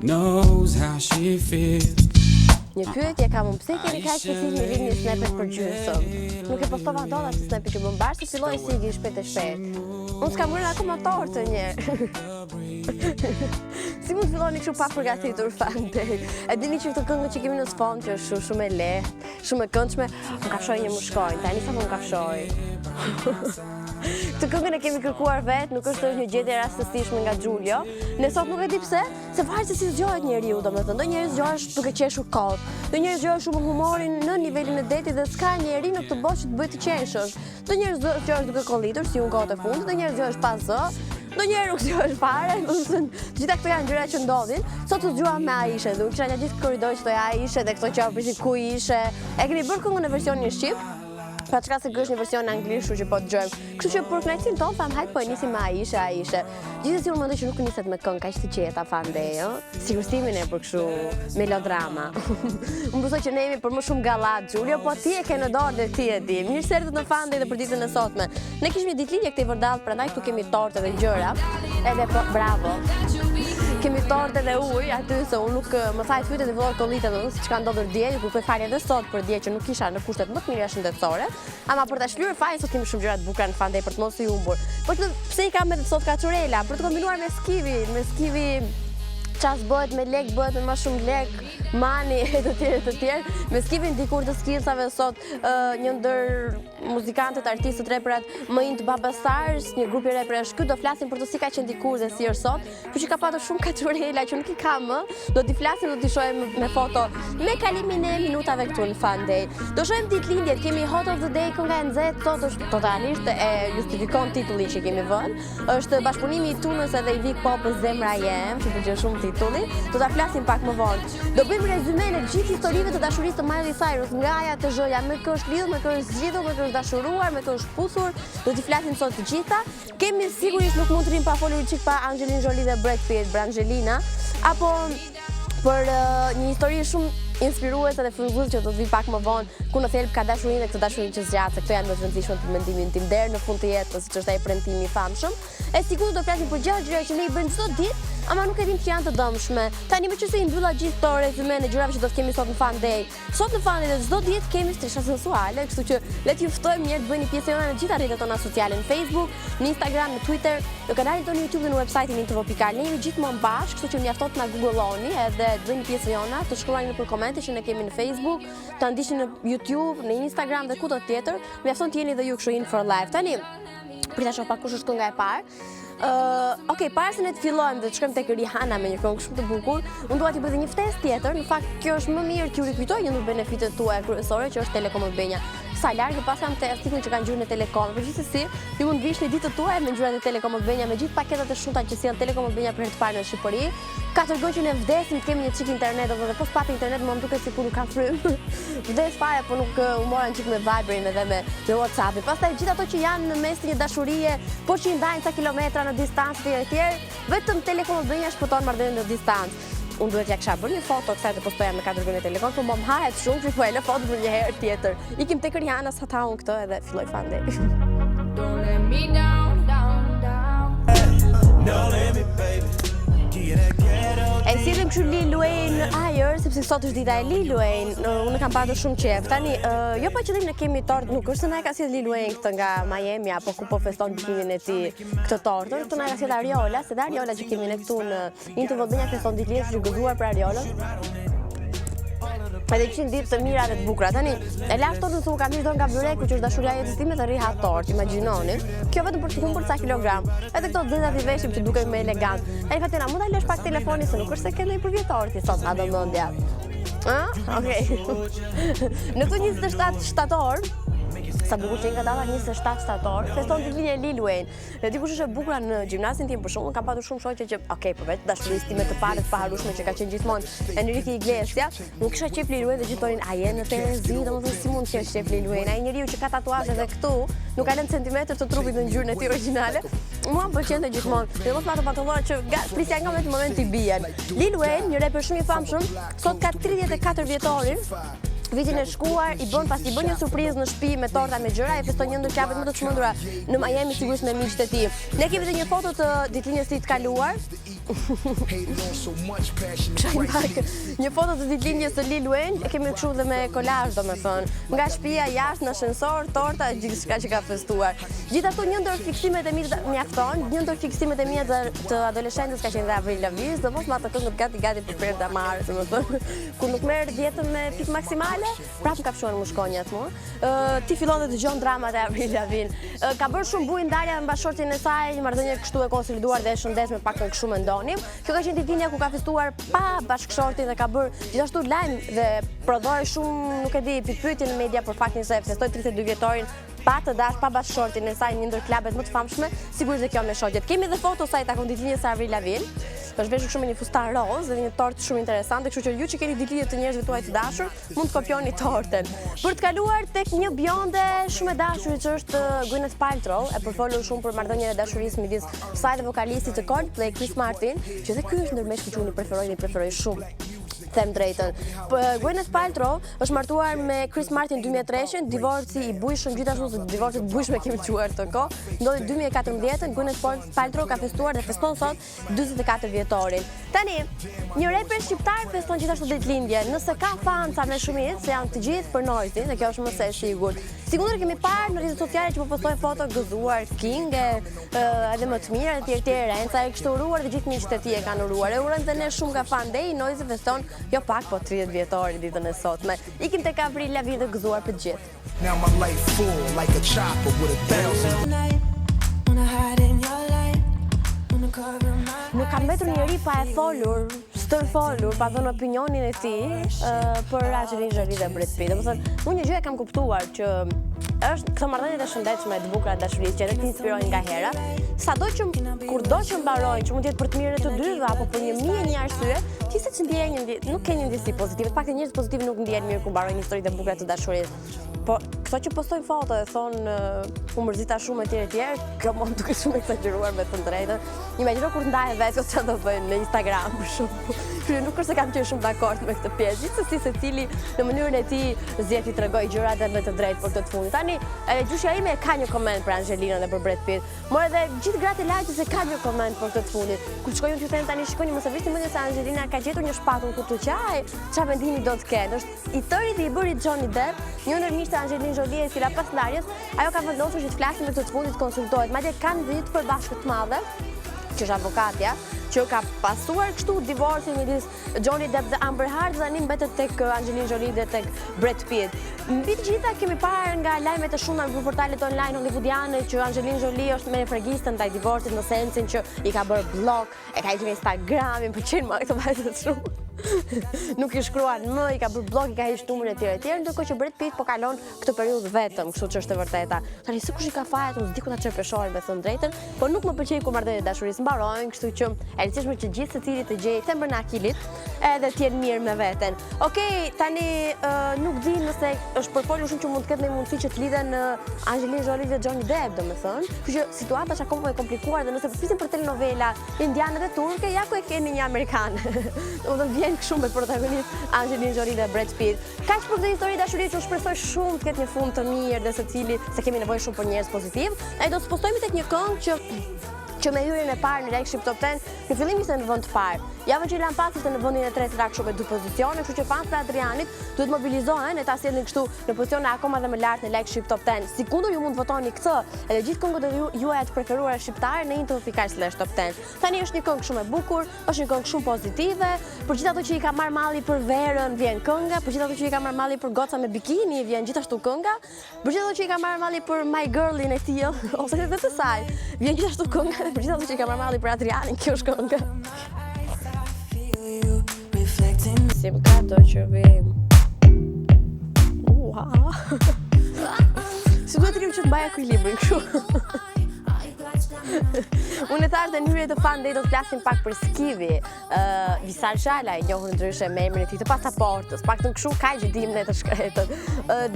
Knows how she feels. Një pyetje kam unë, pse keni kaq se si një rinj një snapet për gjysëm? Nuk e postova dot atë snapet që më mbar se filloi si i shpejt e shpejt. Unë s'kam rënë akoma tortë një. Si mund të filloni kështu pa përgatitur fante? E dini që këtë këngë që kemi në sfond që është shumë e lehtë, shumë e këndshme, më kafshoi një mushkojnë, tani sa më kafshoi. Këtë këngën e kemi kërkuar vetë, nuk është një gjetje rastësishme nga Giulio. Ne sot nuk e di pse, se varet se si zgjohet njeriu, domethënë. Do njerëz zgjohesh duke qeshur kot. Do njerëz zgjohesh shumë humorin në nivelin e detit dhe s'ka njeri në këtë botë që të bëj të qeshësh. Do njerëz zgjohesh duke kollitur si unë kohët e fundit, do njerëz zgjohesh pa zë. Do njerë nuk zgjohesh fare, gjitha këto janë gjëra që ndodhin. Sot u zgjuam me Aisha, dhe u kisha një gjithë korridor që thoja Aisha dhe këto që prishin ku ishe. E keni bërë këngën në versionin shqip? Pa çka se është një version anglisht, kështu që po dëgjojmë. Kështu që për kënaqësinë tonë tham hajt po e nisim me Aisha. Gjithsesi unë mendoj që nuk niset me këngë kaq të qeta fande, ëh. Siguristimin e për kështu melodrama. Unë besoj që ne jemi për më shumë gallat, Giulio, po ti e ke në dorë dhe ti e di. Mirë se erdhët në Fande dhe për ditën e sotme. Ne kishim një ditëlindje këtej vërdall, prandaj këtu kemi tortë dhe gjëra. Edhe po, bravo. Kemi tortë dhe ujë aty se unë nuk më thaj fytet e vëllai kollitë edhe siç ka ndodhur dje, ku po fali edhe sot për dje që nuk kisha në kushtet më të mira shëndetësore, ama për ta shlyer fajin sot kemi shumë gjëra të bukura në Fande për të mos i humbur. Po pse i kam edhe sot kaçurela për të kombinuar me skivi ças bëhet me lek, bëhet me më shumë lek, mani e të tjerë. Me skivin dikur të skillsave sot një ndër muzikantët, artistët reperat më in të Baba Stars, një grupi reper është ky, do flasim për to si ka qenë dikur dhe si është sot, por që ka patur shumë kaçurela që nuk i kam më. Do t'i flasim, do t'i shohim me foto me kalimin e minutave këtu në Fande. Do shohim ditëlindjet, kemi Hot of the Day, kënga e nxehtë, sot është totalisht e justifikon titullin që kemi vënë. Është bashkëpunimi i Tunës edhe i Vik Popës Zemra Jem, që pëlqen shumë titulli. Do ta flasim pak më vonë. Do bëjmë rezume në gjithë historive të dashurisë të Miley Cyrus, nga aja të zhoja, me kë është lidhur, me kë është zgjidhur, me kë është dashuruar, me kë është pusur. Do t'i flasim sot të gjitha. Kemi sigurisht nuk mund të rrim pa folur çik pa Angelina Jolie dhe Brad Pitt, Brangelina, apo për një histori shumë inspiruese dhe frymëzuese që do të vi pak më vonë, ku në thelb ka dashurinë dhe këtë dashurinë që zgjat, se këto janë më të rëndësishme për mendimin tim deri në fund të jetës, siç është ai premtimi i famshëm. E sigurt do flasim për gjëra që ne i bëjmë çdo ditë, ama nuk e dim që janë të dëmshme. Tani më qëse i mbylla gjithë këto rezume në gjërave që do të kemi sot në Fande. Sot në Fande dhe çdo ditë kemi strisha sensuale, kështu që le t'ju ftojmë mirë të bëni pjesë në gjitha rrjetet tona sociale, në Facebook, në Instagram, në Twitter, në kanalin tonë YouTube dhe në website-in intv.al. Ne jemi gjithmonë bashkë, kështu që mjafton të na googloni edhe të bëni pjesë jona, të shkruani nëpër komente që ne kemi në Facebook, të ndiqni në YouTube, në Instagram dhe kudo tjetër. Mjafton të jeni dhe ju kështu in for life. Tani, prita shoh pak kush është kënga e parë. Okej, para se ne të fillojmë dhe të shkojmë tek Rihanna me një këngë shumë të bukur, unë dua t'ju bëj një ftesë tjetër. Në fakt, kjo është më mirë t'ju rikujtoj një ndër benefitet tuaja kryesore, që është Telekom Albania. Sa largë pas kam të artikullin që kanë ngjyrën e Telekom. Përgjithsesi, ju mund vishni ditët tuaja me ngjyrat e Telekom Albania, me gjithë paketat e shumta që sjell Telekom Albania për herë të parë në Shqipëri. Ka tërgoj që ne vdesim të kemi një çik internet, dhe po s'pati internet më duket sikur nuk ka frymë. Vdes fare, po nuk u moran çik me Viberin edhe me WhatsApp-in. Pastaj gjithë ato që janë në mes të një dashurie, por që i ndajnë sa kilometra në distancë të tjerë, vetëm Telekom Albania shpëton marrëdhënien në distancë. Unë duhet ja kisha bërë një foto kësaj të postoja me 4 gënë Telekom, po më hahet shumë që po e lë foto për një herë tjetër. Ikim tek Rihanna sa ta unë këtë edhe filloj Fande. Don't let me down, down, down. No let me baby. E sillim kështu Lil Wayne ajër, sepse sot është dita e Lil Wayne. Unë kam patur shumë qejf. Tani, jo pa qëllim ne kemi tortë, nuk është se na e ka sjell Lil Wayne këtë nga Miami apo ku po feston ditëlindjen e tij këtë tortë. Këtu na ka sjell Ariola, se Ariola që kemi ne këtu në Intv Albania feston ditëlindjen që gëzuar për Ariolën. Edhe 100 ditë të mira dhe të bukura. Tani, e lash tortën se u kam mirë dorë nga byreku që është dashuria e jetës time dhe rriha tortë, imagjinoni. Kjo vetëm për të humbur ca kilogram. Edhe këto dhënat i veshim që duken më elegant. Ai Fatina, mund ta lësh pak telefonin se nuk është se ke ndonjë përvjetorti sot, a do mendja. Okej. Në këtë 27 shtator, sa bukur që nga data 27 shtator, feston ditëlindjen e Lil Wayne. Dhe dikush është e bukur në gjimnazin tim për shkakun, kam pasur shumë shoqe që, okay, për vetë dashurisë time të parë të paharueshme që ka qenë gjithmonë Enrique Iglesias, nuk kisha qef Lil Wayne dhe gjithë thonin, a je në Terezi, domethënë si mund të kesh qef Lil Wayne? Ai njeriu që ka tatuazhe edhe këtu, nuk ka lënë centimetër të trupit në ngjyrën e tij origjinale. Mua më pëlqente gjithmonë. Dhe mos pato pantallona që prisja nga vetë momenti bien. Lil Wayne, një rapper shumë i famshëm, sot ka 34 vjetorin. Vitin e shkuar i bën një surprizë në shtëpi me torta me gjëra, e feston një ndër klubet më të çmendura në Miami sigurisht me miqtë e tij. Ne kemi edhe një foto të ditëlindjes së tij të kaluar. Një foto të ditëlindjes së Lil Wayne, e kemi kështu dhe me kolazh domethënë. Nga shtëpia jashtë në ascensor, torta, gjithçka që ka festuar. Gjithashtu një ndër fiksimet e mi mjafton, një ndër fiksimet e mia të adoleshentës ka qenë dhe Avril Lavigne, do mos ma të këngët gati për Perda Mare, domethënë, kur nuk merr dietën me pikë maksimale. Prap më ka fshuar muskonjat mua. Ti fillon të dëgjon dramat e Avril Lavigne. Ka bërë shumë bujë ndarja me bashkëshortin e saj, një marrëdhënie kështu e konsoliduar dhe e shëndetshme, paktën kështu mendonim. Kjo ka qenë ditëlindja ku ka festuar pa bashkëshortin dhe ka bërë gjithashtu lajm dhe prodhoi shumë, nuk e di, pyetje në media për faktin se festoi 32 vjetorin pa të dash, pa bashkëshortin e saj, një ndër klubet më të famshme, sigurisht dhe kjo me shoqet. Kemi edhe foto saj takon ditëlindjes së Avril Lavigne. Është veshur shumë me një fustan roz dhe një tortë shumë interesante, kështu që ju që keni ditëlindje të njerëzve tuaj të dashur, mund të kopjoni tortën. Për të kaluar tek një bjonde shumë e dashur që është Gwyneth Paltrow, e përfolur shumë për marrëdhënien e dashurisë midis saj dhe vokalistit të Coldplay, Chris Martin, që dhe ky është ndër meshkujt që unë i preferoj shumë. Them drejtën. Gwyneth Paltrow është martuar me Chris Martin 2003, divorci i bujshëm, gjithashtu se divorcet bujshme kemi quar të kohë, ndodhi 2014, Gwyneth Paltrow ka festuar dhe feston sot 44 vjetorin. Tani, një rapper shqiptar feston gjithashtu ditëlindjen. Nëse ka fansa me shumicë, se janë të gjithë për Noizi, dhe kjo është më se e sigurt. Sigurisht kemi parë në rrjetet sociale që po postojnë foto gëzuar King, edhe më të mirë, etj, Renca e kështu uruar dhe gjithë miqtë e tij e kanë uruar. E urojmë dhe ne shumë nga fan day, Noizi feston jo pak, po 30 vjetori ditën e sotme. Ikim tek Avril Lavigne dhe gëzuar për gjithë. Now my life full like a chopper with 1,000. Nuk ka mbetur njeri pa e folur, stërfolur, pa dhënë opinionin e tij për Angelina Jolie dhe Brad Pitt. Domethënë, unë një gjë e kam kuptuar që është këto marrëdhënie të shëndetshme të bukura të dashurisë që edhe të inspirojnë nga hera, sado që kurdo që mbarojnë, që mund të jetë për të mirën e të dyve apo për një arsye, ti se nuk ke një ndjesi pozitive, të paktën njerëz pozitiv nuk ndjehen mirë kur mbarojnë historitë e bukura të dashurisë. Po këto që postojnë foto dhe thonë u mërzita shumë etj, kjo mund duket shumë eksagjeruar me të drejtën. Imagjino kur ndahen vetë çfarë do bëjnë në Instagram për shembull. Kjo nuk është se kam qenë shumë dakord me këtë pjesë. Gjithsesi secili në mënyrën e tij zgjedh të tregojë gjërat dhe me të drejtë për këtë të fundit. Tani, gjyshja ime ka një koment për Angelinën dhe për Brad Pitt. Por edhe gjithë gratë lajtë se ka një koment për këtë të fundit. Kur shkojnë t'ju them tani shikoni mos e vishni mendje se Angelina ka gjetur një shpatull ku të qaj, çfarë mendimi do të kenë. Është i tëri dhe i bëri Johnny Depp, një ndër miqtë e Angelina Jolie si pas ndarjes, ajo ka vendosur që të flasin me këtë të fundit konsultohet. Madje kanë ditë të përbashkët të madhe, që është avokatja, që ka pasuar kështu divorcin midis Johnny Depp dhe Amber Heard, dhe tani mbetet tek Angelina Jolie dhe tek Brad Pitt. Mbi të gjitha kemi parë nga lajmet e shumta në portalet online hollywoodiane që Angelina Jolie është me fregistën ndaj divorcit në sensin që i ka bërë blok, e ka hequr Instagramin, pëlqen më këtë vajzë shumë. Nuk i shkruan më, i ka bërë blog, i ka hequr numrin etj, ndërkohë që Brad Pitt po kalon këtë periudhë vetëm, kështu që është e vërteta. Tani sikush i ka fajet, unë s'di ku ta çerpeshojnë me thënë drejtën, por nuk më pëlqej kur marrëdhëniet e dashurisë mbarojnë, kështu që e rëndësishme që gjithë secili të gjejë thembrën e akilit edhe të jenë mirë me veten. Okej, tani nuk di nëse është përfolur shumë që mund të ketë një mundësi që të lidhen Angelina Jolie dhe Johnny Depp, domethënë, kështu që situata është akoma e komplikuar dhe nëse flisim për telenovela indiane dhe turke, ja ku e keni një amerikan. Domethënë vjen shumë me protagonist Angelina Jolie dhe Brad Pitt. Kaq për këtë histori dashurie që unë shpresoj shumë të ketë një fund të mirë dhe secili se kemi nevojë shumë për njerëz pozitiv. Ai do të postojmë tek një këngë që me hyrjen e parë në Lekship Top 10, në fillim ishte në vend të parë. Javën që i lan pas ishte në vendin e tretë rak shumë me 2 pozicione, kështu që fansat e Adrianit duhet mobilizohen e ta sjellin kështu në pozicione akoma dhe më lart në Lekship Top 10. Sikur ju mund votoni këtë, edhe gjithë këngët e juaja të preferuara shqiptare në info.fr/top 10. Tani është një këngë shumë e bukur, është një këngë shumë pozitive, për gjithë ato që i ka marrë malli për verën vjen kënga, për gjithë ato që i ka marrë malli për goca me bikini vjen gjithashtu kënga, për gjithë ato që i ka marrë malli për My Girlin e tij ose edhe të saj, vjen gjithashtu kënga, për gjithë ato që i ka marrë malli për Adrianin, kjo është kënga. Si më ka do që vim Si duhet të që të baja ekuilibrin kështu. Unë e thash dhe në hyrje të fan dhe do të flasim pak për Skivi. Visal Shala e njohur ndryshe me emrin e tij të pasaportës, pak të kështu kaq dim ne të shkretët.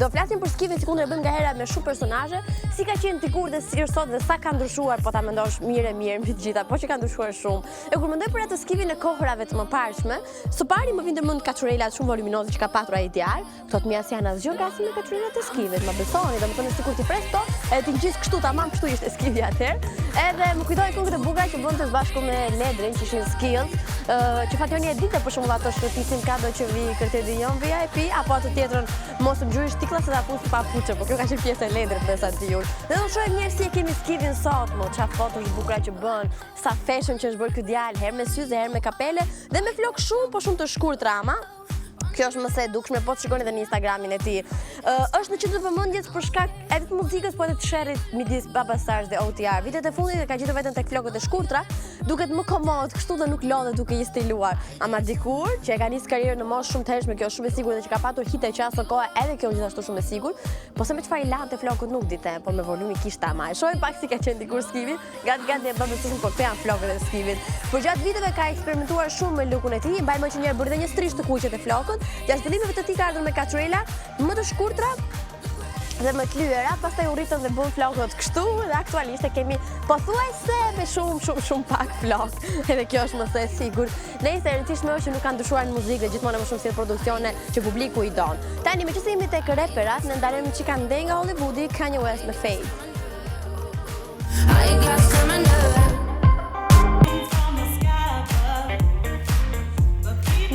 Do flasim për Skivin sikur e bëm nga hera me shumë personazhe, si ka qenë dikur dhe si është sot dhe sa ka ndryshuar, po ta mendosh mirë mbi të gjitha, po që ka ndryshuar shumë. E kur mendoj për atë Skivin e kohërave të mëparshme, së pari më vinte mend kaçurelat shumë voluminoze që ka patur ai djalë. Këto të mia si janë asgjë nga si me kaçurelat e Skivit, më besoni, domethënë sikur ti pres to, e ti ngjis kështu tamam kështu ishte Skivi atëherë. Edhe më kujtoi këngët e bukura që bënte së bashku me Ledrin, që ishin Skills, që Fationi e dinte për shembull ato shkëtisin kado që vi kërte dijon VIP, apo ato tjetrën mos më gjysh tiklla se ta pus pa puçe, po kjo ka qenë pjesë e Ledrit besa ti unë. Dhe do shohim njerëz si e kemi Skivin sot, mo çfarë fotosh bukura që bën, sa fashion që është bërë ky djalë, herë me syze, herë me kapele dhe me flok shumë, po shumë të shkurtra ama. Kjo është më se e dukshme, po të shikoni edhe në Instagramin e tij. Është në qendër vëmendjes për shkak edhe të muzikës, po edhe të sherrit midis Baba Stars dhe OTR. Vitet e fundit e ka gjetur veten tek flokët e shkurtra, duket më komod, kështu dhe nuk lodhet duke i stiluar. Ama dikur, që e ka nisë karrierën në moshë shumë të hershme, kjo është shumë e sigurt dhe që ka patur hite që asë kohë, edhe kjo gjithashtu shumë e sigurt, po se me çfarë i lante flokët nuk ditem, po me volumi kishte ama. E shohim pak si ka qenë dikur Skivi, gati e bëm shumë, po këto janë flokët e Skivit. Por gjatë viteve ka eksperimentuar shumë me lookun e tij, mbaj më që një herë bëri një strish të kuqe te flokët. Gjatë fillimeve të tij ka ardhur me kaçurela më të shkurtra dhe më të lyera, pastaj u rritën dhe bën flokët kështu dhe aktualisht e kemi pothuajse me shumë pak flok. Edhe kjo është më se e sigurt. Nëse e rëndësishme është që nuk kanë ndryshuar në muzikë dhe gjithmonë më shumë si produksione që publiku i don. Tani meqenëse jemi tek reperat, ne ndalemi çika ndej nga Hollywoodi, Kanye West me Fade.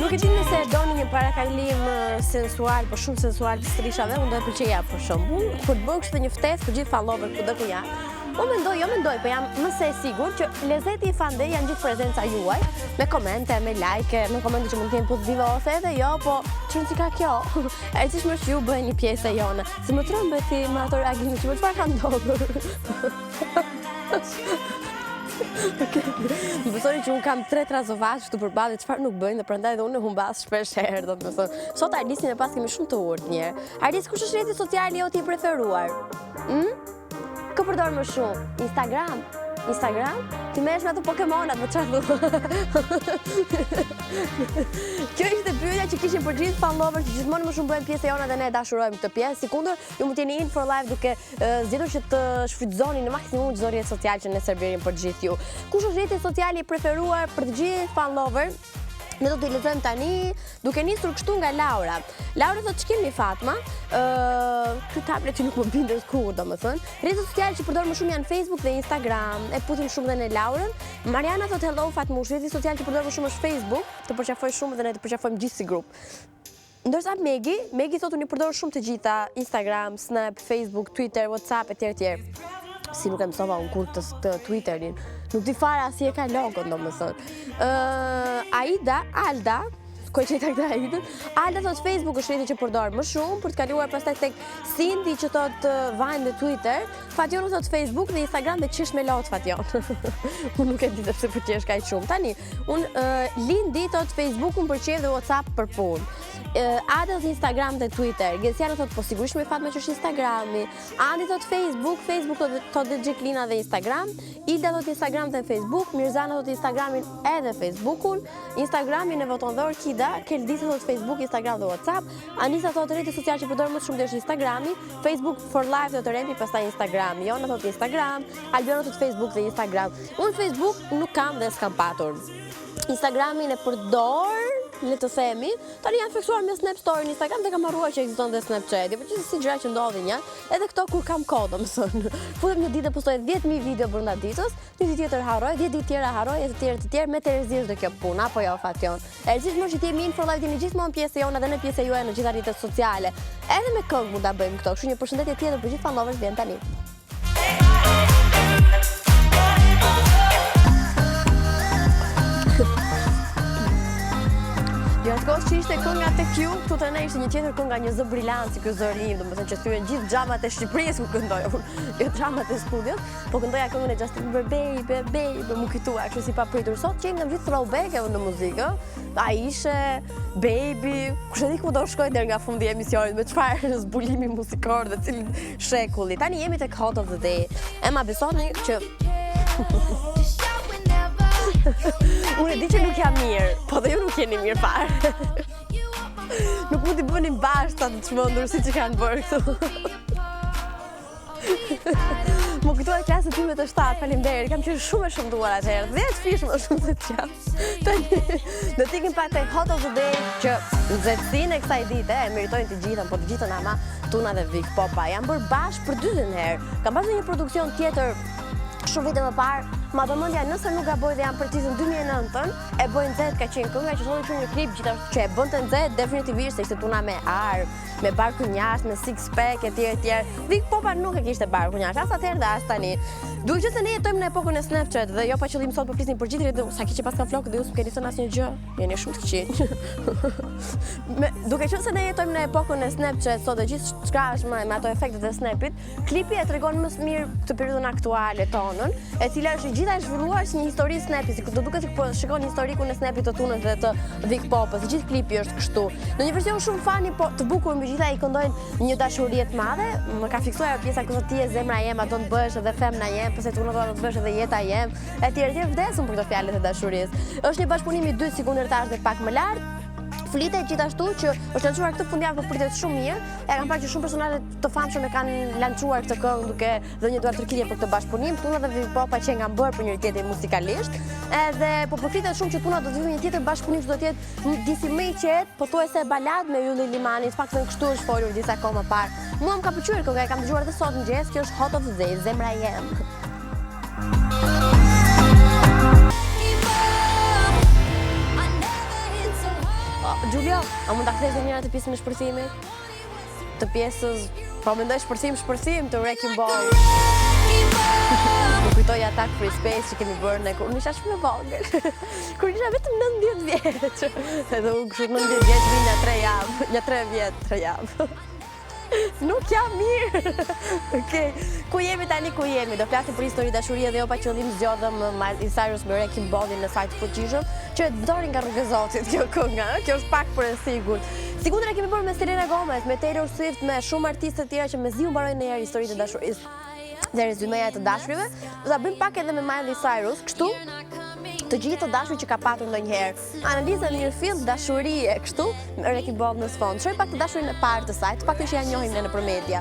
Nuk e di nëse e doni një parakalim sensual, po shumë sensual të strishave, unë do e pëlqeja për shembull, kur të bëj kështu një ftesë për gjithë follower kudo që janë. Unë mendoj, po jam më se e sigurt që lezeti i fandej janë gjithë prezenca juaj, me komente, me like, me komente që mund të jenë pozitive ose edhe jo, po çfarë si ka kjo? E rëndësishme është që ju bëheni pjesë e jone. Se më trembeti me ato reagime që çfarë ka ndodhur? Më besoni që unë kam 3 trazovaç këtu përballë çfarë nuk bëjnë dhe prandaj edhe unë humbas shpesh herë, domethënë. Sot Ardisin e pas kemi shumë të urtë një herë. Ardis, kush është rrjeti social jot i preferuar? Kë përdor më shumë? Instagram? Ti merresh me ato Pokemonat, më çfarë thua? Kjo ishte pyetja që kishin për gjithë followers që gjithmonë më shumë bëhen pjesë e jona dhe ne e dashurojmë këtë pjesë. Sikundër, ju mund të jeni in for life duke zgjedhur që të shfrytëzoni në maksimum çdo rrjet social që ne servirim për gjithë ju. Kush është rrjeti social i preferuar për të gjithë follower? Ne do t'i lexojmë tani duke nisur kështu nga Laura. Laura thotë ç'kemi Fatma? Ky tableti nuk më bindet kurrë, domethënë. Rrjetet sociale që përdor më shumë janë Facebook dhe Instagram. E putim shumë dhe në Laurën. Mariana thotë hello Fatmush, rrjeti social që përdor më shumë është Facebook, të përqafoj shumë dhe ne të përqafojmë gjithë si grup. Ndërsa Megi thotë unë i përdor shumë të gjitha, Instagram, Snap, Facebook, Twitter, WhatsApp etj. Si nuk e mësova unë kur të Twitterin. Nuk di fara si e ka logon, domethënë. Alda, ku e qeta këtë Aidën? Alda thotë Facebook është rrjeti që përdor më shumë, për të kaluar pastaj tek Cindy që thotë Vine dhe Twitter, Fation thotë Facebook dhe Instagram dhe qish me lot Fation. Unë nuk e di sepse pëlqesh kaq shumë. Tani, Lindi thotë Facebook-un pëlqej dhe WhatsApp për punë. Ada thotë Instagram dhe Twitter. Gesiana thotë po sigurisht me Fatma që është Instagrami. Andi thotë Facebook thotë Gjeklina dhe Instagram. Ilda thotë Instagram dhe Facebook. Mirzana thotë Instagramin edhe Facebookun. Instagramin e voton dhe Orkida. Keldisa thotë Facebook, Instagram dhe WhatsApp. Anisa thotë rrjeti social që përdor më shumë është Instagrami. Facebook for life thotë Rempi, pastaj Instagram. Jona thotë Instagram. Albiona thotë Facebook dhe Instagram. Unë Facebook nuk kam dhe s'kam patur. Instagramin e përdor, le të themi, tani janë fiksuar me Snap Story në Instagram dhe kam harruar që ekziston dhe Snapchat. Po si gjëra që ndodhin janë, edhe këto kur kam kohë, domethënë. Futem një ditë dhe postoj 10.000 video brenda ditës, një ditë tjetër harroj, 10 ditë tjera harroj, e të tjerë me Terezish do kjo punë, apo jo Fation. E rëndësishme është që ti jemi in for life, jeni gjithmonë pjesë e jona dhe në pjesë e juaj në gjitha rrjetet sociale. Edhe me këngë mund ta bëjmë këto. Kështu një përshëndetje tjetër për gjithë followers vjen tani. Gjatë kohës që ishte kënga tek ju, këtu te ne ishte një tjetër kënga një zë brillant si ky zërim, domethënë që thyen gjithë xhamat e Shqipërisë ku këndoja unë, jo xhamat e studios, po këndoja këngën e Justin Bieber, baby, më kujtua kështu si papritur. Sot që nga gjithë throwback në muzikë, Aisha, Baby, kush e di ku do shkoj deri nga fundi i emisionit me çfarë zbulimi muzikor dhe cilin shekulli. Tani jemi tek Hot of the Day. Ema besoni që unë e di që nuk jam mirë, po dhe ju nuk jeni mirë fare. Nuk mund t'i bënim bashkë të çmendur siç e kanë bërë këtu. Më kujtohet klasë time të 7, faleminderit, kam qenë shumë e shëmtuar atëherë, 10 fish më shumë se çfarë. Tani do t'ikim pak tek Hot of the Day që nxehtësinë e kësaj dite e meritojnë të gjitha, po të gjithën ama Tuna dhe Vic Popa. Janë bërë bashkë për 2 herë. Kam pasur një produksion tjetër shumë vite më parë, ma do mendja nëse nuk gaboj dhe janë përcisën 2009-ën, e bëjnë nxehtë ka qenë kënga që thonë një klip gjithashtu që e bënte nxehtë definitivisht se ishte Tuna me arë, me barku njash, me six pack etj. Vic Popa nuk e kishte barku njash, as atëherë dhe as tani. Duke që se ne jetojmë në epokën e Snapchat dhe jo pa qëllim sot po flisnim për gjithë sa kiçi pas ka flokë dhe ju s'm keni thënë asnjë gjë, jeni shumë të këqij. Duke qenë se ne jetojmë në epokën e Snapchat sot dhe gjithë çka është me ato efektet e Snapit, klipi e tregon më së miri këtë periudhën aktuale tonën, e cila është gjitha e zhvilluar si një histori Snapi, si do duket sikur po shikon historikun e Snapit të Tunës dhe të Vic Popës, gjithë klipi është kështu. Në një version shumë funny, po të bukur megjithatë i këndojnë një dashuri të madhe, më ka fiksuar pjesa kur ti je zemra jem, do të bësh edhe femna jem, pse Tuna do të bësh edhe jeta jem, etj. Vdesëm për këto fjalët e dashurisë. Është një bashkëpunim i 2 sekondërtash dhe pak më lart. Flitet gjithashtu që është lançuar këtë fundjavë, po pritet shumë mirë. E kam parë që shumë personazhe të famshëm e kanë lançuar këtë këngë duke dhënë një duar tërkitje për këtë bashkëpunim. Tuna dhe Vic Popa që kanë bërë për njëri tjetrin musikalisht. Edhe po flitet shumë që Tuna do të vijë një tjetër bashkëpunim që do të jetë disi më i qetë, pothuajse balad me Ylli Limani, faktën kështu është folur disa kohë më parë. Mua më ka pëlqyer kënga, e kam dëgjuar edhe sot mëngjes, kjo është Hot of the Day, zemra jem. Giulio, a mund ta kthesh njëra të pjesën e shpërthimit? Të pjesës, po mendoj shpërthim të Wrecking Ball. Më kujtoj Attack Free Space që kemi bërë ne kur unë isha shumë e vogël. Kur isha vetëm 19 vjeç. Edhe unë kështu 19 vjeç vina 3 javë, ja 3 vjet, 3 javë. Nuk jam mirë. Okej. Ku jemi tani, ku jemi? Do flasim për histori dashurie dhe jo pa qëllim zgjodhëm Miley Cyrus me Wrecking Ballin në sajt fuqishëm, që dori nga rrugë Zotit kjo kënga, kjo është pak për e sigurt. Sigurt e kemi bërë me Selena Gomez, me Taylor Swift, me shumë artistë të tjerë që mezi u mbarojnë ndonjëherë historitë të dashurisë dhe rezumeja të dashurive. Do ta bëjmë pak edhe me Miley Cyrus, kështu të gjithë të dashur që ka patur ndonjëherë. Analiza në një film dashurie kështu, me Wrecking Ball në sfond. Shoj pak të dashurin e parë të saj, të paktën që ja njohim ne nëpër media.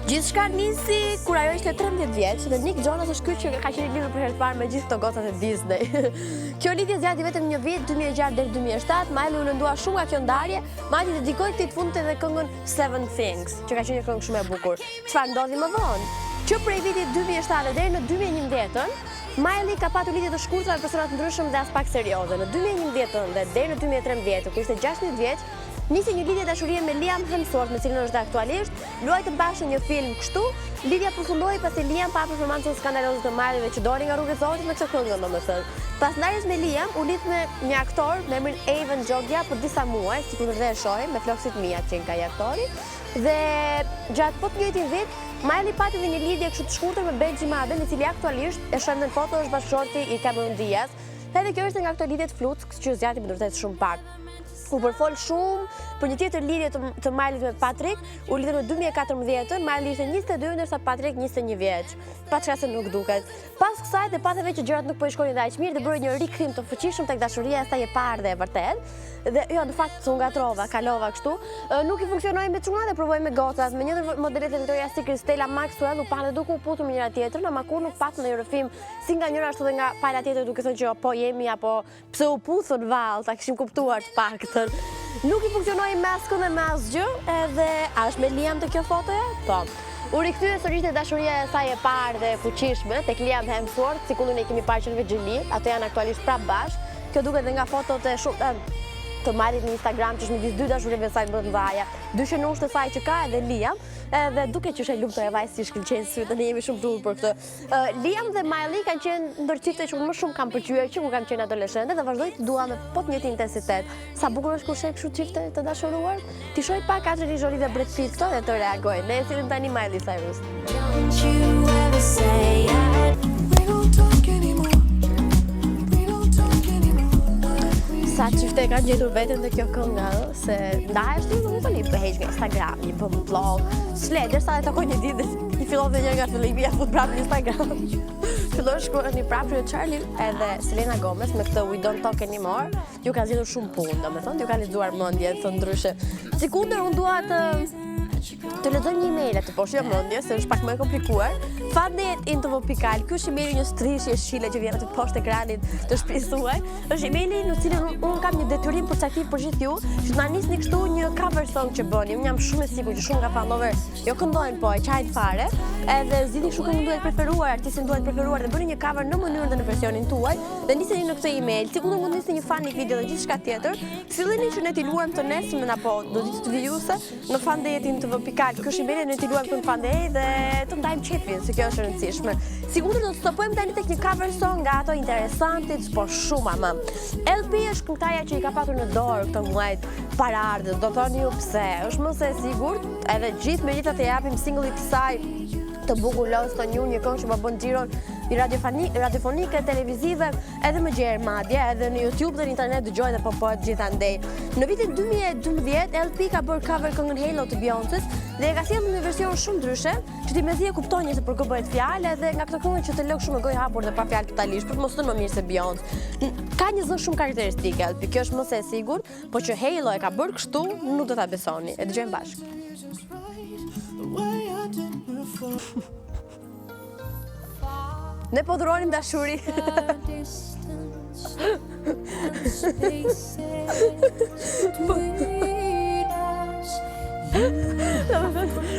Gjithçka nisi kur ajo ishte 13 vjeç dhe Nick Jonas është ky që ka qenë lidhur për herë të parë me gjithë këto gocat e Disney. Kjo lidhje zgjati vetëm një vit, 2006 deri 2007, Miley u lëndua shumë nga kjo ndarje, madje dedikoi këtë fundit edhe këngën Seven Things, që ka qenë një këngë shumë e bukur. Çfarë ndodhi më vonë? Që prej vitit 2007 deri në 2011-ën, Miley ka patur lidhje të shkurtra me persona të ndryshëm dhe as pak serioze. Në 2011-ën dhe deri në 2013, kur ishte 16 vjeç, nisi një lidhje dashurie me Liam Hemsworth, me cilin është aktualisht, luajtën bashkë një film kështu. Lidhja përfundoi pasi Liam pa performancën skandaloze të Miley që doli nga rruga e Zotit me këtë këngë, domethënë. Pas ndarjes me Liam, u lidh me një aktor me emrin Avon Jogja për disa muaj, sikur dhe e shohim, me flokësit Mia që ka ai aktori. Dhe gjatë po të njëjtin vit, Miley pati edhe një lidhje kështu të shkurtër me Benji Madden, i cili aktualisht e shon në foto është bashkëshorti i Cameron Diaz. Edhe kjo është nga këto lidhje të flutë që zgjati me vërtet shumë pak. U përfol shumë për një tjetër lidhje të Miley me Patrick, u lidhën në 2014, Miley ishte 22 ndërsa Patrick 21 vjeç. Pa çka se nuk duket. Pas kësaj dhe pateve që gjërat nuk po i shkonin dhe aq mirë dhe bëri një rikthim të fuqishëm tek dashuria e saj e parë dhe e vërtet. Dhe jo, në fakt u ngatrova, kalova kështu. Nuk i funksionoi me çuna dhe provoi me gocat. Me një modelet e Victoria's Secret, Stella Maxwell, u panë duke u putur me njëra tjetrën, ama kur nuk patën ndonjë rrëfim si nga njëra ashtu dhe nga pala tjetër duke thënë që po jemi apo pse u puthën vallë, ta kishim kuptuar të paktën. Nuk i funksionoi me askën dhe me asgjë, edhe a është me Liam të kjo fotoja? Po. U rikthye sërish te dashuria e saj e parë dhe fuqishme tek Liam Hemsworth, sikur ne kemi parë që në Xheli, ato janë aktualisht prapë bashkë. Kjo duket edhe nga fotot e shumë të Miley në Instagram që është midis dy dashurive saj më të mëdha, dy shënush të saj që ka edhe Liam, edhe duke që është e lumtur e vajzë si shkëlqen sytë, ne jemi shumë të lumtur për këtë. Liam dhe Miley kanë qenë ndër çifte që më shumë kanë pëlqyer që kur kanë qenë adoleshente dhe vazhdojnë të duan me po të njëjtin intensitet. Sa bukur është kur sheh kështu çifte të dashuruar. Ti shoh pak Angelina Jolie dhe Brad Pitt këto dhe të reagojnë. Ne sillim tani Miley Cyrus. Don't you ever say we don't talk anymore. We don't talk anymore. Sa çifte kanë gjetur veten te kjo kënga, se ndahesh ti nuk tani bëhesh nga Instagram, një bëm vlog, s'le derisa e takoj një ditë i fillon dhe një nga fillimi ja fut prapë në Instagram. Fillon shkruani prapë Charlie edhe Selena Gomez me këtë We Don't Talk Anymore. Ju ka zgjedhur shumë punë, domethënë ju ka lexuar mendje të ndryshe. Sikundër unë dua të lexoj një email atë poshtë mendje se është pak më e komplikuar. Fatnet@intv.al. Ky është emaili një strishje shile që vjen aty poshtë ekranit të shtëpisë tuaj. Është emaili në cilin unë kam një detyrim përcaktim për gjithë ju, që të na nisni kështu një cover song që bëni. Unë jam shumë e sigurt që shumë nga follower jo këndojnë po e qajnë fare, edhe zgjidhni kështu këngën duhet preferuar, artistin duhet preferuar dhe bëni një cover në mënyrën dhe në versionin tuaj dhe niseni në këtë email. Sigurisht mund të nisni një fan video dhe gjithçka tjetër. Filleni që ne t'i luajmë të nesërmen apo do ditë të vijuse në Fatnet@intv.al. Ky është emaili ne t'i luajmë kënd Fatnet dhe të ndajmë çefin, se kjo është e rëndësishme. Sigurisht do të stopojmë tani tek një cover song nga ato interesantit, po shumë ama. LP është këngëtarja që i ka patur në dorë këtë muaj paraardhës. Do thoni ju pse? Është më se e sigurt, edhe gjithë megjithatë e japim singullit të saj të bukur Lost on You, një këngë që më bën xhiron i radiofonike, televizive, edhe më gjerë madje, edhe në YouTube dhe në internet dëgjohet dhe popohet gjithandej. Në vitin 2012, LP ka bërë cover këngën Halo të Beyoncés dhe e ka sjellë në një version shumë ndryshe, që ti mezi e kupton se për kë bëhet fjalë edhe nga këtë këngë që të lëk shumë me gojë hapur dhe pa fjalë totalisht, për të mos thënë më mirë se Beyoncé. Ka një zë shumë karakteristike LP, kjo është më se e sigurt, po që Halo e ka bërë kështu, nuk do ta besoni. E dëgjojmë bashkë. Ne po dhuronim dashuri.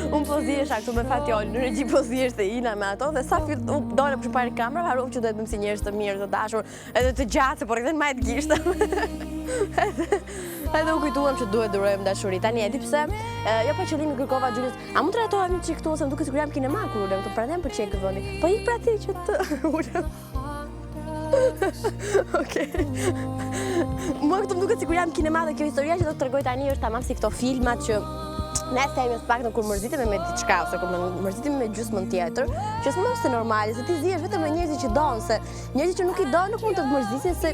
Unë po zihesha këtu me Fatiolin, në regji po zihesh të Ina me ato dhe sa dole për përpari kamera, haruam që duhet bëjmë si njerëz të mirë, të dashur, edhe të gjatë, por edhe në majtë gishtë. Edhe u kujtuam që duhet dhurojmë dashuri. Tani e di pse, jo pa qëllimi kërkova Gjulis, a mund të ratohemi çik këtu ose më duket sikur jam kinema kur ulem, të prandaj më pëlqen ky vendi. Po ik pra ti që të ulem. Okej. Mua këtu më duket sikur jam kinema dhe kjo historia që do të tregoj tani është tamam si këto filmat që ne themi pak në kur mërzitemi me diçka ose kur mërzitemi me gjysmën tjetër, që s'mos është normale, se ti zihesh vetëm me njerëzit që don, se njerëzit që nuk i don nuk mund të mërzisin se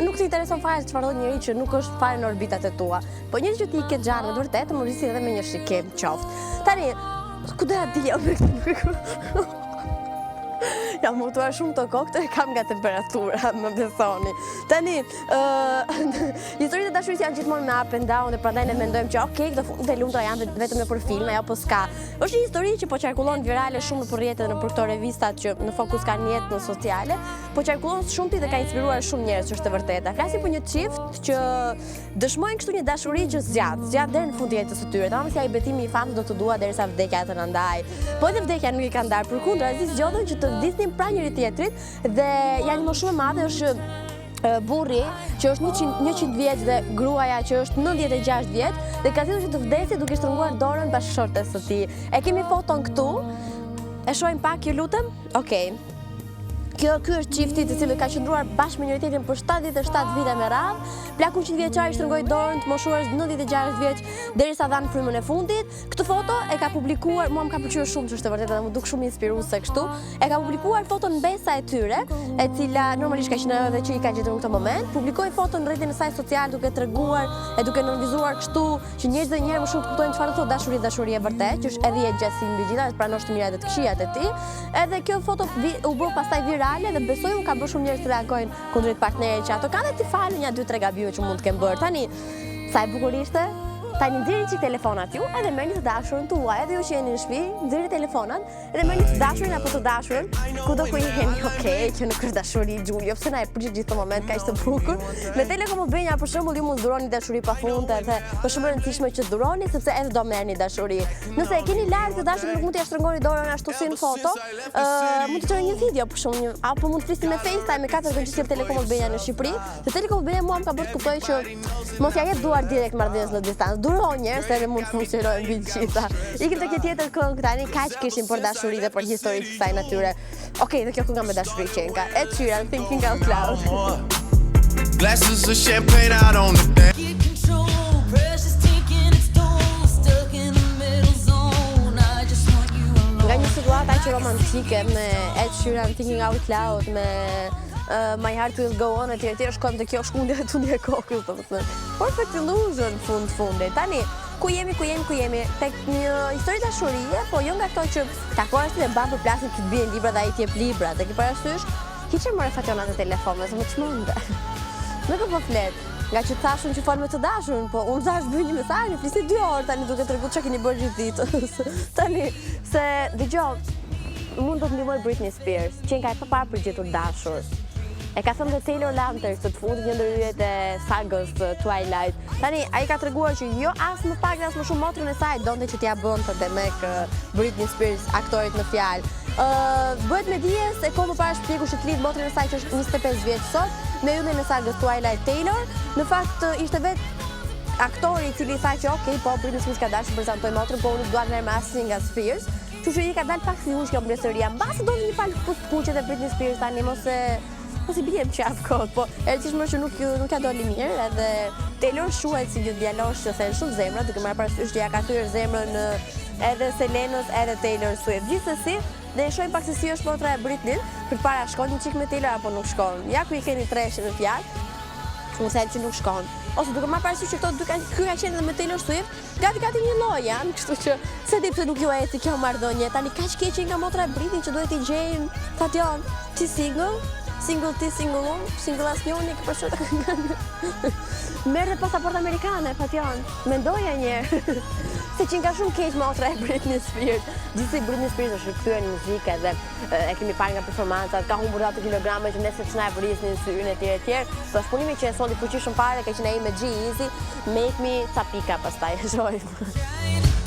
nuk të intereson fare çfarë thotë njëri që nuk është fare në orbitat e tua. Po njerëzit që ti i ke xhanë në vërtet të mërzisin edhe me një shikim qoftë. Tani, ku do ja dilja me këtë? Jam mutuar shumë të kokë, e kam nga temperatura, më besoni. Tani, historitë e dashurisë janë gjithmonë me up and down dhe prandaj ne mendojmë që okay, këto fundet e lumtura janë vetëm për filma, apo s'ka. Është një histori që po qarkullon virale shumë nëpër rrjetet dhe nëpër këto revistat që në fokus kanë jetën sociale, po qarkullon shumë dhe ka inspiruar shumë njerëz, që është e vërteta. Flasim për një çift që dëshmojnë kështu një dashuri që zgjat deri në fund të jetës së tyre. Tamam si ai betimi i famës do të dua derisa vdekja të na ndaj. Po edhe vdekja nuk i ka ndarë, përkundër, zgjodhen që të vdisnin pra njëri tjetrit dhe janë më shumë e madhe është burri që është 100 vjeç dhe gruaja që është 96 vjeç dhe ka thënë që të vdesë duke shtrënguar dorën bashkëshortes së tij. E kemi foton këtu. E shohim pak, ju lutem? Okej. Ky është çifti i cili ka qëndruar bashkë me njëri tjetrin për 77 vite me radhë. Plaku 100 vjeçari shtrëngoi dorën të moshuar 96 vjeç derisa dhan frymën e fundit. Këtë foto e ka publikuar, mua më ka pëlqyer shumë, që është e vërtetë dhe më duk shumë inspiruese kështu. E ka publikuar foton mbesa e tyre, e cila normalisht ka qenë edhe që i ka gjetur në këtë moment. Publikoi foton në rrjetin e saj social duke treguar e duke nënvizuar kështu që njerëzit dhe njerë më shumë të kuptojnë çfarë do thotë dashuri e vërtetë, që është edhe e gjatësi mbi gjitha, pranosh të mirat dhe të këqijat e tij. Edhe kjo foto u bë pastaj virale dhe besoj unë ka bërë shumë njerëz të reagojnë kundrejt partnerit që ato kanë dhe t'i falën ja 2-3 gabime që mund të kenë bërë. Tani, sa e bukur ishte? Tani nxjerrni çik telefonat ju, edhe merrni të dashurën tuaj, edhe ju që jeni në shtëpi, nxjerrni telefonat, edhe merrni të dashurin apo të dashurën, kudo ku jeni, okay, që në kryedashuri Gjulio, pse na e përgjigj gjithë moment kaq të bukur. Me Telekom Albania për shembull ju mund duroni dashuri pafund, edhe është shumë e rëndësishme që duroni sepse edhe do merrni dashuri. Nëse e keni larg të dashurin nuk mund t'ia shtrëngoni dorën ashtu si në foto, mund të çoni një video për shembull, apo mund të flisni me FaceTime me katër që Telekom Albania në Shqipëri. Te Telekom Albania mua më ka bërë të kuptoj që mos ja jep duar direkt marrëdhënies në distancë. Duro njerëz se mund të funksionojë mbi të gjitha. Ikim te kjo tjetër këngë tani, kaq kishim për dashuri dhe për historitë të kësaj natyre. Okej, dhe kjo kënga me dashuri qenka. Ed Sheeran, Thinking Out Loud. Glasses of champagne out on the dance. Get control, precious taking its toll, stuck in the middle zone. I just want you alone. Nga një situata që romantike me Ed Sheeran, Thinking Out Loud, me My Heart Will Go On, etj. Shkojmë te kjo shkundja e tundje kokës, domethënë. Perfect Illusion fundi. Tani ku jemi? Tek një histori dashurie, po jo nga ato që takohesh dhe mban për plasin që të bien libra dhe ai të jep libra. Tek i parasysh, hiç e morë fatonat e telefonit, më çmend. Nuk e po flet. Nga që thashun që fol me të dashurën, po unë thash bëj një mesazh, flisni 2 orë tani duke treguar çka keni bërë gjithë ditën. Tani se dëgjoj, mund të ndihmoj Britney Spears, që ka e parë përgjigjur dashur. E ka thënë dhe Taylor Lautner së të fundit një ndër yjet e sagës Twilight. Tani ai ka treguar që jo as më pak as më shumë motrën e saj donte që t'ia bënte demek Britney Spears aktorit në fjalë. Bëhet me dije se kohë më parë shpjegur që të lidh motrën e saj që është 25 vjeç sot me yjen e sagës Twilight Taylor. Në fakt ishte vetë aktori i cili tha që okay, po Britney Spears ka dashur të prezantoj motrën, po unë dua të merr me asnjë nga Spears. Kështu që i ka dalë pak si ushq kjo mbretëria. Mbasi do një palë kuqe te Britney Spears tani mos i bjem qaf kot, po e rëndësishme që nuk ja doli mirë, edhe Taylor shuhet si një djalosh që thënë shumë zemra, duke marrë parasysh që ja ka thyer zemrën edhe Selenës edhe Taylor Swift. Gjithsesi, dhe e shohim pak se si është motra e Britney, përpara shkon një çik me Taylor apo nuk shkon. Ja ku i keni treshin në fjalë. Unë them që nuk shkon. Ose duke marrë parasysh që këto dy ka qenë edhe me Taylor Swift, gati një lloj janë, kështu që se di pse nuk ju eci kjo marrëdhënie. Tani kaq keq nga motra e Britney që duhet i gjejnë Fation, ti single ti, single unë, single asnjëri që përshëta këngën. Merre pasaport amerikane, Fation. Mendoja një herë. Se që nga shumë keq motra e Britney Spears. Gjithsesi Britney Spears është rikthyer në muzikë dhe e kemi parë nga performancat, ka humbur ato kilograme që nëse ç'na e vrisnin syrin etj. Po punimi që e solli fuqishëm fare ka qenë ai me G-Eazy, Make Me ca pika pastaj e shohim.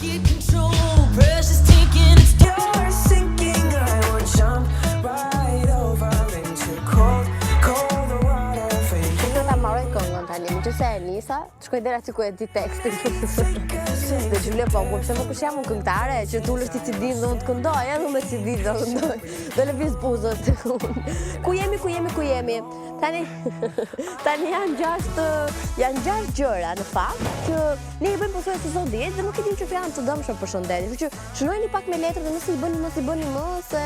Get control, precious taking its toll. You're sinking, I will jump right over into cold water for you. Këtë ta marroj këngën tani, më që se e nisa, shkoj dera që ku e di tekstin. Dhe Gjulio, po, pse më kush jam unë këngëtare, që t'ullësh ti CD-n dhe unë të këndoj, edhe me CD dhe këndoj, dhe lëviz buzët. Ku jemi? Tani janë gjashtë gjëra, në fakt, që ne i bëjmë posoj si zot diet dhe nuk e dim që janë të dëmshme për shëndetin. Kështu që shënojeni pak me letër dhe mos i bëni më se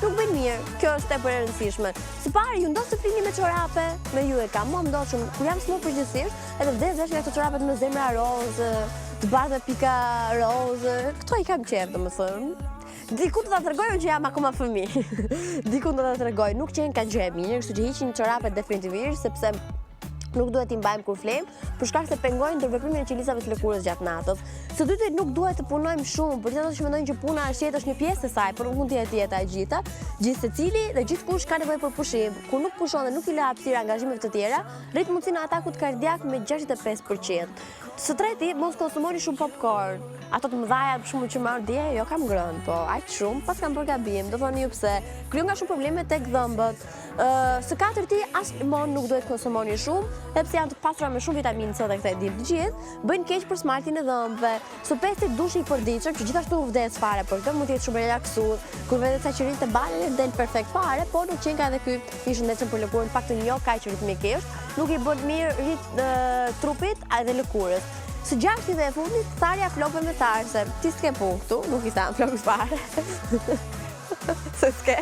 nuk bën mirë. Kjo është tepër e rëndësishme. Së pari, ju ndos të flini me çorape, me ju e kam. Mua më ndoshëm kur jam smur përgjithsisht, edhe vdes nga këto çorapet me zemra rozë, të bardha pika rozë. Këto i kam qejf, domethënë. Diku do ta tregoj që jam akoma fëmijë. Diku do ta tregoj, nuk qen ka gjë e mirë, kështu që hiqin çorapet definitivisht sepse nuk duhet t'i mbajmë kur flem, për shkak se pengojnë ndërveprimin e qilicave të lëkurës gjatë natës. Së dyti, nuk duhet të punojmë shumë, për ato që mendojnë që puna është një pjesë e saj, por nuk mund të jetë jeta e gjitha. Gjithsecili dhe gjithkush ka nevojë për pushim. Kur nuk pushon dhe nuk i lë hapësirë angazhimeve të tjera, rrit mundësinë atakut kardiak me 65%. Së treti, mos konsumoni shumë popcorn. Ato të mëdhaja për shkakun që më ardhi, jo kam ngrënë, po aq shumë, pas kam bërë gabim. Do thoni ju pse? Kriju nga shumë probleme tek dhëmbët. Së katërti, as limon nuk duhet konsumoni shumë, sepse janë të pasura me shumë vitaminë C dhe këto e dim të gjithë, bëjnë keq për smaltin e dhëmbëve. Së pesti, dushi i përditshëm, që gjithashtu vdes fare për këtë, mund të jetë shumë relaksuar. Kur vetë sa qerit të balën del perfekt fare, por nuk qen ka edhe ky i shëndetshëm për lëkurën, pak të jo kaq ritmikisht, nuk i bën mirë rit trupit edhe lëkurës. Së gjashti dhe e fundit, tharja flokëve me tharse. Ti s'ke punë këtu, nuk i thanë flokë fare. Se s'ke.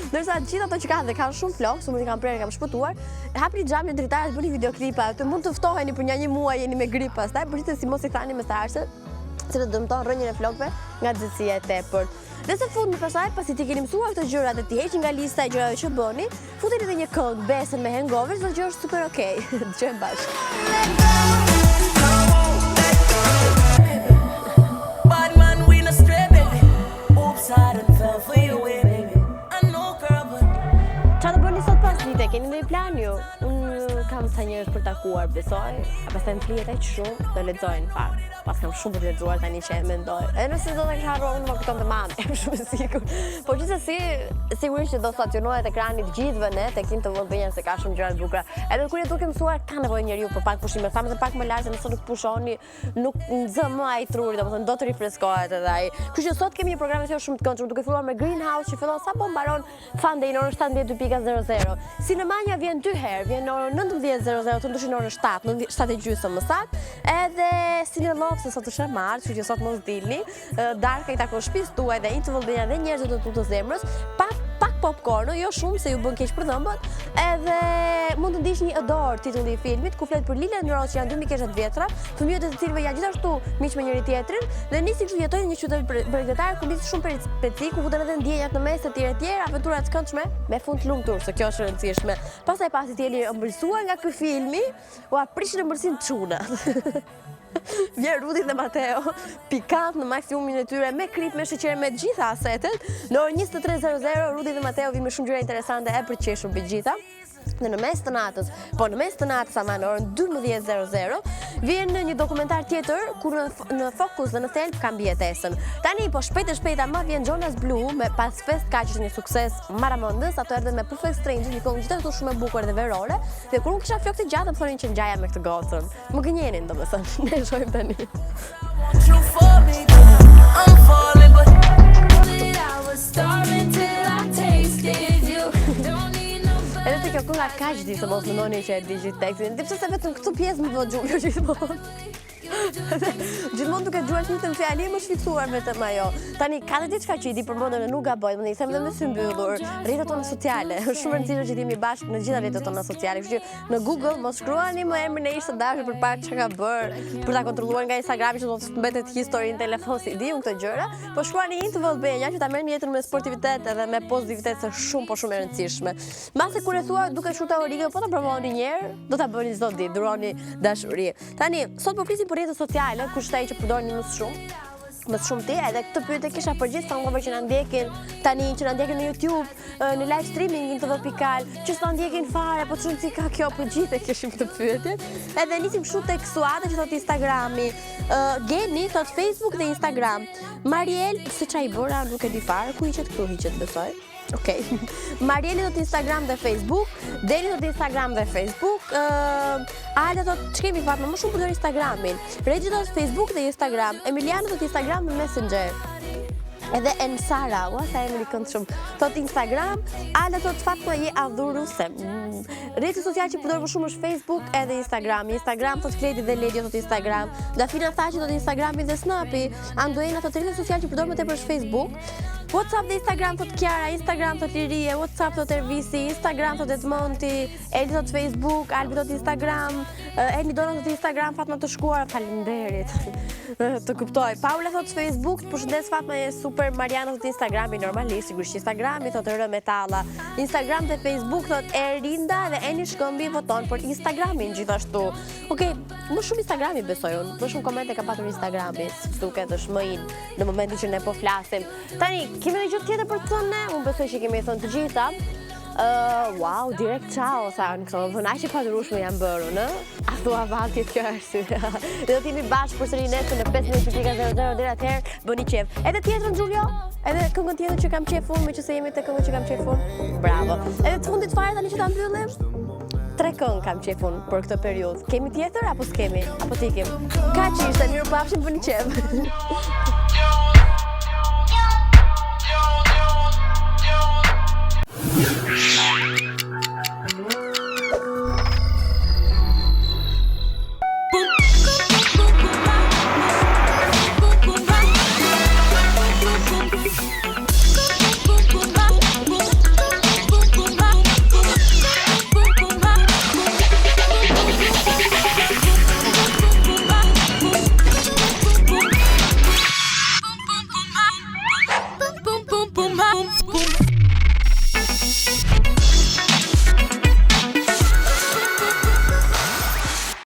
Ndërsa gjithë ato që kanë shumë flokë, su më i kanë prerë, kam shpëtuar, hapni xhamin dritarës, bëni videoklipa, të mund të ftoheni për një muaj, jeni me grip pastaj, por gjithsesi mos i thani me tharse, se të dëmton rënjën e flokëve nga nxehtësia e tepërt. Dhe së fundi pastaj, pasi ti keni mësuar këto gjëra dhe ti heqni nga lista e gjërave që bëni, futeni edhe një këngë besën me hangover, çdo gjë është super okay. Dëgjojmë bashkë. side and fell for your way, baby. I know, girl, but Qa të bëni sot pas dite? Keni ndonjë plan ju? Unë kam sa njerëz për takuar, besoj. Pastaj më flihet aq shumë, do lexojnë fakt. Pas kam shumë për të lexuar tani që e mendoj. Edhe nëse do të kisha harruar, unë më kupton të mame, jam shumë e sigurt. Po gjithsesi, sigurisht që do stacionohet ekrani të gjithëve ne tek TV-n se ka shumë gjëra të bukura. Edhe kur e duke mësuar ka nevojë njeriu për pak pushime, sa më të pak më lart, se nëse nuk pushoni, nuk nxë më ai truri, domethënë do të rifreskohet edhe ai. Kështu që sot kemi një programacion shumë të këndshëm, duke filluar me Greenhouse që fillon sapo mbaron Fande në orën 17:00. Sinemania vjen 2 herë, vjen në orën 19:00, të ndryshin në orën 7, 7:30 më saktë. Edhe Cinelove se sot është e martë, kështu që sot mos dilni. Darka i takon shtëpisë tuaj dhe TV-n dhe njerëzit të tutë zemrës. Pak popcorn, jo shumë se ju bën keq për dhëmbët. Edhe mund të ndiqni një Adore, titulli i filmit, ku flet për Lilen Rose që janë dy mikesha të vjetra, fëmijët e të cilëve janë gjithashtu miq me njëri tjetrin dhe nisi kështu jetojnë në një qytet bregdetar ku mbisi shumë perispeci, ku futen edhe ndjenjat në mes etj, aventura të këndshme me fund të lumtur, se kjo është e rëndësishme. Pastaj pasi të jeni ëmbëlsuar nga ky filmi, u aprishin ëmbëlsinë çunat. Vjen Rudi dhe Mateo, pikant në maksimumin e tyre, me krip, me sheqer, me gjitha asetet. Në orën 23:00 Rudi dhe Mateo vinë me shumë gjëra interesante e përqeshur mbi gjitha. Dhe në mes të natës, ama në orën 12:00 vjen një dokumentar tjetër ku në fokus dhe në thelb ka mbijetesën. Tani po shpejt e shpejt ama vjen Jonas Blue me pas Fest ka që është një sukses maramondës, ato erdhe me Perfect Stranger, një këngë gjithashtu shumë e bukur dhe verore. Dhe kur unë kisha flokë të gjatë më thonin që ngjaja me këtë gocën. Më gënjenin domethënë. Ne shohim tani. want you for me, I'm falling, but I was starving till I tasted you. Don't need no Edhe të kjo kënga kaq di se mos mendoni që e di gjithë tekstin. Dhe pse se vetëm këtë pjesë më vë Gjulio gjithmonë. Gjithmonë duke djuar një fjali më shfitsuar vetëm ajo. Tani ka dhe diçka që i di përmendën dhe nuk gaboj, më i them dhe me sy mbyllur. Rrjetet tona sociale, është shumë e rëndësishme që jemi bashkë në gjitha rrjetet tona sociale. Kështu që në Google mos shkruani më emrin e ish të dashur për para çka ka bër, për ta kontrolluar nga Instagrami që do të mbetet historinë në telefon si di unë këto gjëra, po shkruani INTVLB-ja që ta merrni jetën me sportivitet edhe me pozitivitet se shumë e rëndësishme. Mbase kur e thua duke shumë teorike, po ta provoni një herë, do ta bëni çdo ditë, duroni dashuri. Tani, sot po flisim për rrjetet sociale, kush ai që përdorin më shumë ti, edhe këtë pyetje kisha për gjithë fanëve që na ndjekin tani, që na ndjekin në YouTube, në live streaming në TV.al, që s'na ndjekin fare, po çfarë ka kjo për gjithë kishim këtë pyetje. Edhe nisim kështu tek Suada që thot Instagrami, Geni thot Facebook dhe Instagram. Mariel, se çai bëra, nuk e di fare, ku hiqet këtu, hiqet besoj. Okej. Marieli thot Instagram dhe Facebook, Deli thot Instagram dhe Facebook, Ale thot ç'kemi Fatma, më shumë përdor Instagramin. Regji thot Facebook dhe Instagram, Emiliano thot Instagram dhe Messenger. Edhe Ensara, sa emri këndshëm, thot Instagram, Ale thot Fatma je adhuruse. Rrjeti social që përdor më shumë është Facebook edhe Instagram. Instagram thot Kledi dhe Ledi thot Instagram. Dafina Thaçi thot Instagrami dhe Snapi. Anduena thot rrjeti social që përdor më tepër është Facebook. WhatsApp dhe Instagram thot Kiara, Instagram thot Lirie, WhatsApp thot Ervisi, Instagram thot Edmonti, Eli thot Facebook, Albi thot Instagram, Eni Dona thot Instagram, Fatma të shkuar, faleminderit. Të kuptoj. Paula thot Facebook, përshëndes Fatma je super, Mariana thot Instagrami normalisht, sigurisht Instagrami thot Rë Metalla. Instagram dhe Facebook thot Erinda dhe Eni Shkëmbi voton për Instagramin gjithashtu. Okej, më shumë Instagrami besoj unë. Më shumë komente ka patur Instagrami, duket është më in në momentin që ne po flasim. Tani, kemi një gjë tjetër për të thënë ne? Unë besoj që kemi thënë të gjitha. Wow, direkt ciao, sa në këto, më aq i padurueshme janë bërë, në? A thua valtit kjo arsye. Dhe do t'jemi bashkë përsëri nesër në 15:00 deri atëherë, bëni qef. Edhe tjetrën Xhulio? Edhe këngën tjetër që kam qef unë, meqense jemi te këngën që kam qef unë. Bravo. Edhe të fundit fare tani që ta mbyllim. 3 këngë kam qef unë për këtë periudhë. Kemi tjetër apo s'kemi? Apo t'ikim? Kaq ishte, mirupafshim, bëni qef.